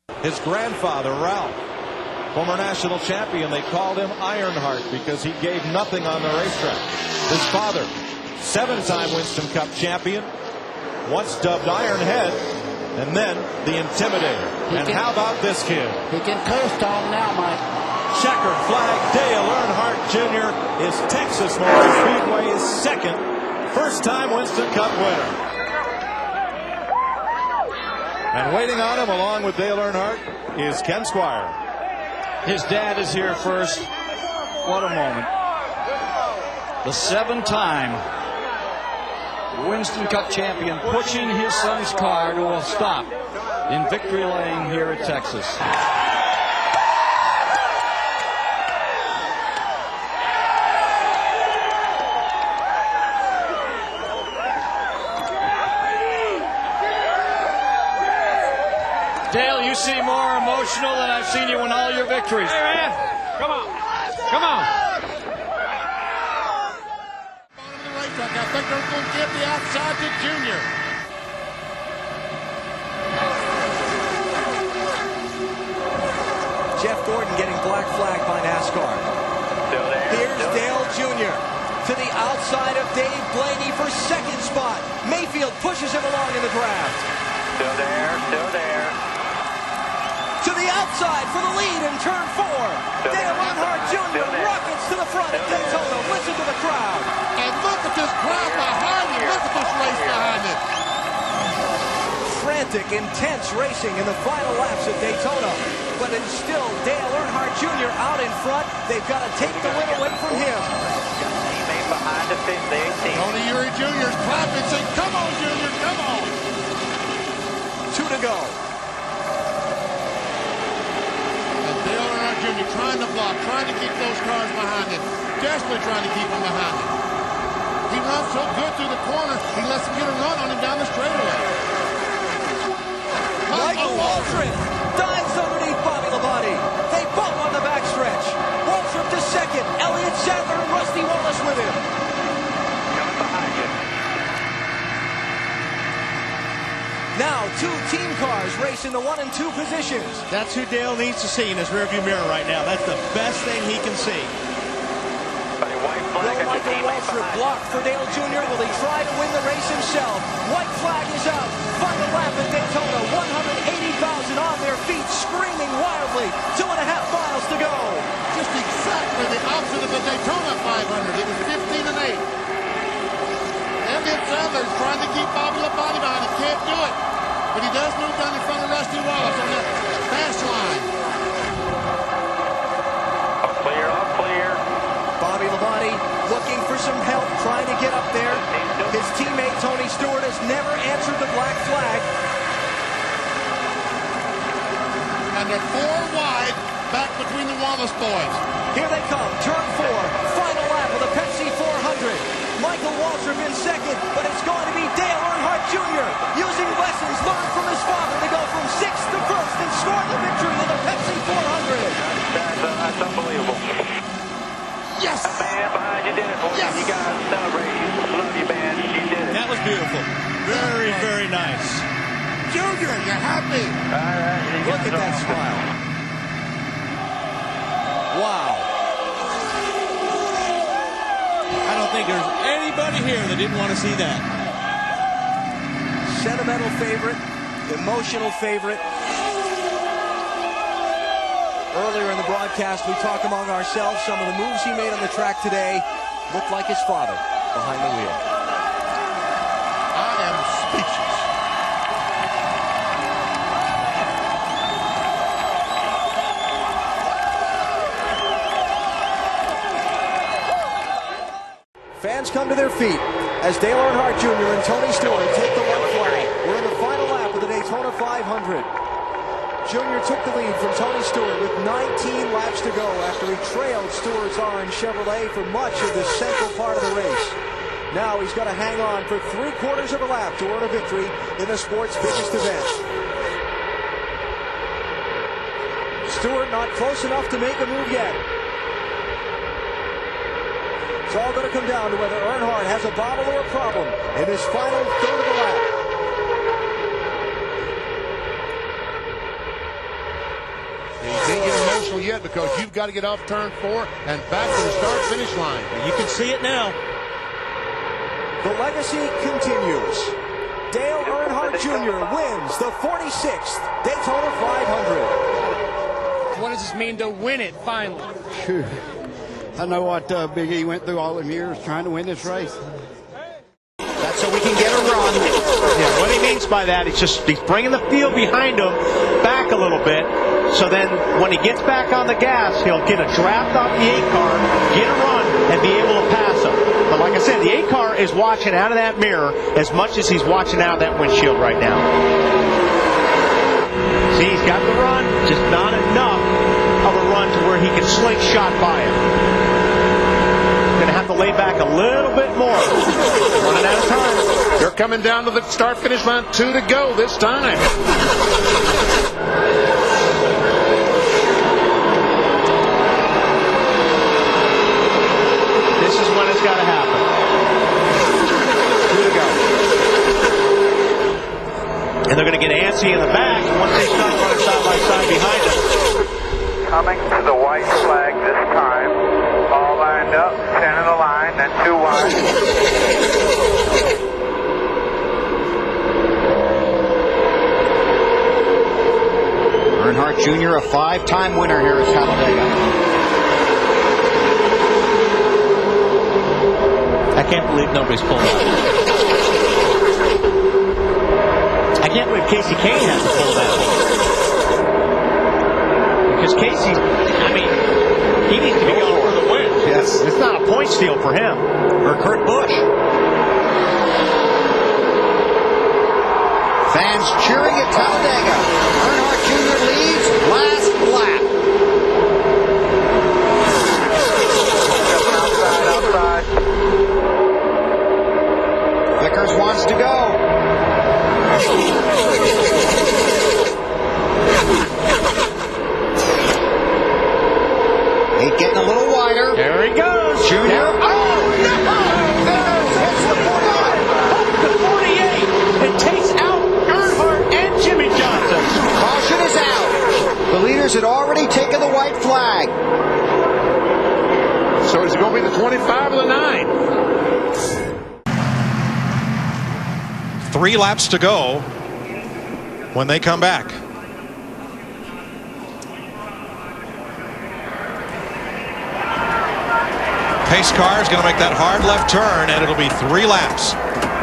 His grandfather, Ralph, former national champion, they called him Earnhardt because he gave nothing on the racetrack. His father, 7-time Winston Cup champion, once dubbed Ironhead, and then the Intimidator. And how about this kid? He can coast on now, Mike. Checkered flag. Dale Earnhardt Jr. is Texas Motor Speedway's second first-time Winston Cup winner. And waiting on him, along with Dale Earnhardt, is Ken Squire. His dad is here first. What a moment. The 7-time Winston Cup champion pushing his son's car to a stop in victory lane here at Texas. Dale, you seem more emotional than I've seen you in all your victories. Hey, man. Come on. Come on. I think they're going to give the outside to Junior. Jeff Gordon getting black flagged by NASCAR. Here's Dale Jr. to the outside of Dave Blaney for second spot. Mayfield pushes him along in the draft. Still there, still there. To the outside for the lead in turn 4. Dale Earnhardt Jr. rockets to the front at Daytona. Listen to the crowd. And look at this crowd behind him. Look at this race behind him. Frantic, intense racing in the final laps at Daytona. But it's still Dale Earnhardt Jr. out in front. They've got to take the win away from him. Teammate behind the 18. Tony Eury Jr. is clapping, saying, "Come on, Junior, come on." 2 to go. Junior trying to block, trying to keep those cars behind him. Desperately trying to keep them behind him. He runs so good through the corner, he lets him get a run on him down the straightaway. Michael Waltrip dives underneath Bobby Labonte. They both on the backstretch. Waltrip to second. Elliott Sadler and Rusty Wallace with him. Coming behind you. Now 2 team cars race in the 1 and 2 positions. That's who Dale needs to see in his rearview mirror right now. That's the best thing he can see. White flag Will Michael Waltrip block for Dale Jr.? Will he try to win the race himself? White flag is out. Final lap at Daytona. 180,000 on their feet, screaming wildly. 2.5 miles to go. Just exactly the opposite of the Daytona 500. It was 15 and 8. Elliott Sadler's trying to keep Bobby Labonte behind. He can't do it. But he does move down in front of Rusty Wallace on that fast line. All clear, all clear. Bobby Labonte looking for some help, trying to get up there. His teammate Tony Stewart has never answered the black flag. And they're 4 wide back between the Wallace boys. Here they come, turn 4, final lap of the Pepsi 400. Michael Waltrip in second, but it's going to be Dale Earnhardt Jr. using lessons learned from his father to go from 6th to 1st and score the victory in the Pepsi 400. That's unbelievable. Yes! That man behind you did it for you. You guys celebrate. You love you, man. You did it. That was beautiful. Very, very nice. Junior, you're happy. All right. Look at that smile. Wow. I don't think there's anybody here that didn't want to see that. Sentimental favorite, emotional favorite. Earlier in the broadcast, we talked among ourselves. Some of the moves he made on the track today looked like his father behind the wheel. I am speechless. Fans come to their feet as Dale Earnhardt Jr. and Tony Stewart take the white flag. We're in the final lap of the Daytona 500. Jr. took the lead from Tony Stewart with 19 laps to go after he trailed Stewart's orange Chevrolet for much of the central part of the race. Now he's got to hang on for 3/4 of a lap to earn a victory in the sport's biggest event. Stewart not close enough to make a move yet. It's all going to come down to whether Earnhardt has a bobble or a problem in this final third of the lap. yet, because you've got to get off turn 4 and back to the start-finish line. You can see it now. The legacy continues. Dale Earnhardt Jr. wins the 46th Daytona 500. What does this mean to win it finally? I know what Big E went through all them years trying to win this race. That's so we can get a run. Yeah, what he means by that is just he's bringing the field behind him back a little bit. So then when he gets back on the gas, he'll get a draft off the 8 car, get a run, and be able to pass him. But like I said, the 8 car is watching out of that mirror as much as he's watching out of that windshield right now. See, he's got the run, just not enough of a run to where he can slingshot by him. Going to have to lay back a little bit more. Running out of time. They're coming down to the start-finish line. 2 to go this time. This is when it's got to happen. 2 to go. And they're going to get antsy in the back once they start running side by side behind them. Coming to the white flag this time. All lined up, 10 in the line, then 2 wide. Earnhardt Jr., a 5-time winner here at Talladega. I can't believe nobody's pulled out. I can't believe Casey Kane hasn't pulled out. Because Casey, I mean, he needs to be going for the win. Yes. It's not a point steal for him. Or Kurt Busch. Fans cheering at Talladega. Earnhardt Jr. leads last lap. Outside. Vickers wants to go. He's getting a little wider. There he goes. Junior. Oh, no! The 48. It takes out Earnhardt and Jimmy Johnson. Caution is out. The leaders had already taken the white flag. So is it going to be the 25 or the 9? 3 laps to go when they come back. Pace car is going to make that hard left turn, and it'll be 3 laps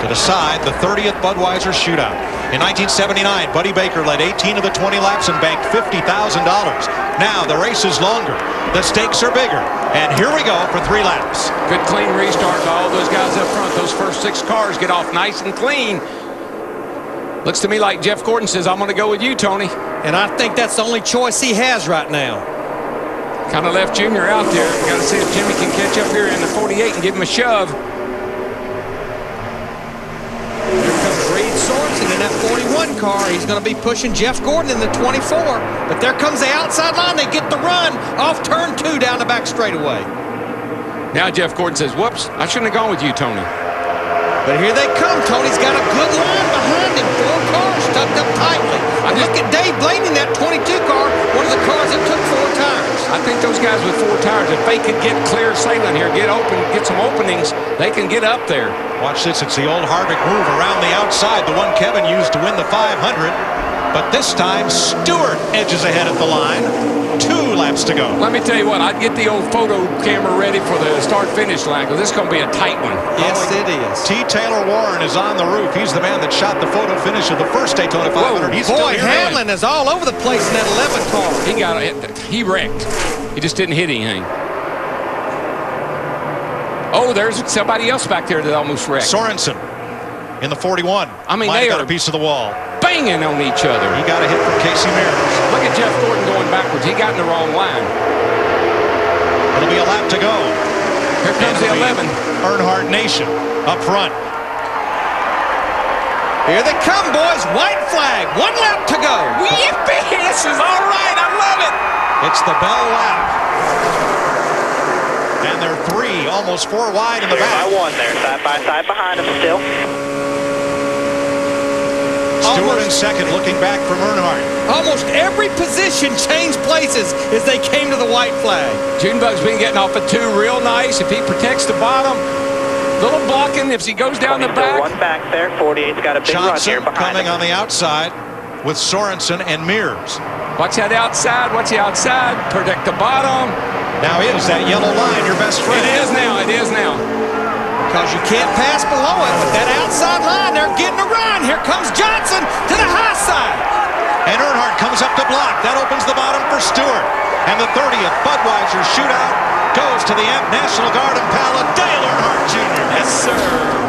to decide the 30th Budweiser shootout. In 1979, Buddy Baker led 18 of the 20 laps and banked $50,000. Now the race is longer, the stakes are bigger, and here we go for 3 laps. Good clean restart by all those guys up front. Those first 6 cars get off nice and clean. Looks to me like Jeff Gordon says, I'm going to go with you, Tony. And I think that's the only choice he has right now. Kind of left Junior out there. Got to see if Jimmy can catch up here in the 48 and give him a shove. Here comes Reed Sorensen in that 41 car. He's going to be pushing Jeff Gordon in the 24. But there comes the outside line. They get the run off turn 2 down the back straightaway. Now Jeff Gordon says, whoops, I shouldn't have gone with you, Tony. But here they come. Tony's got a good line behind him. 4 cars tucked up tightly. And look at Dave Blaney in that 22 car, one of the cars that took 4 tires. I think those guys with 4 tires, if they could get clear sailing here, get some openings, they can get up there. Watch this, it's the old Harvick move around the outside, the one Kevin used to win the 500. But this time, Stewart edges ahead at the line. 2 laps to go. Let me tell you what, I'd get the old photo camera ready for the start-finish line, because this is going to be a tight one. Yes, it is. T. Taylor Warren is on the roof. He's the man that shot the photo finish of the first Daytona 500. He's still Boy, here Hamlin is all over the place in that 11 car. He wrecked. He just didn't hit anything. Oh, there's somebody else back there that almost wrecked. Sorensen in the 41. I mean, Might they have got are a piece of the wall. Banging on each other. He got a hit from Casey Mears. Look at Jeff Gordon going backwards. He got in the wrong line. It'll be a lap to go. Here comes the 11. Earnhardt Nation up front. Here they come, boys. White flag. 1 lap to go. Yippee! This is all right. I love it. It's the bell lap. And they're 3, almost 4 wide in the back. By 1 there, side by side behind him still. Stewart in second, looking back from Earnhardt. Almost every position changed places as they came to the white flag. Junebug's been getting off at 2 real nice. If he protects the bottom, little blocking if he goes down the back. One back there. 48's got a big run here Johnson behind coming him. on the outside with Sorensen and Mears. Watch that outside. Watch the outside. Protect the bottom. Now is that yellow line your best friend? It is now. It is now. Because you can't pass below it with that outside line. They're getting a run. Here comes Johnson to the high side. And Earnhardt comes up to block. That opens the bottom for Stewart. And the 30th Budweiser shootout goes to the National Guard and pal of Dale Earnhardt Jr. Yes, sir.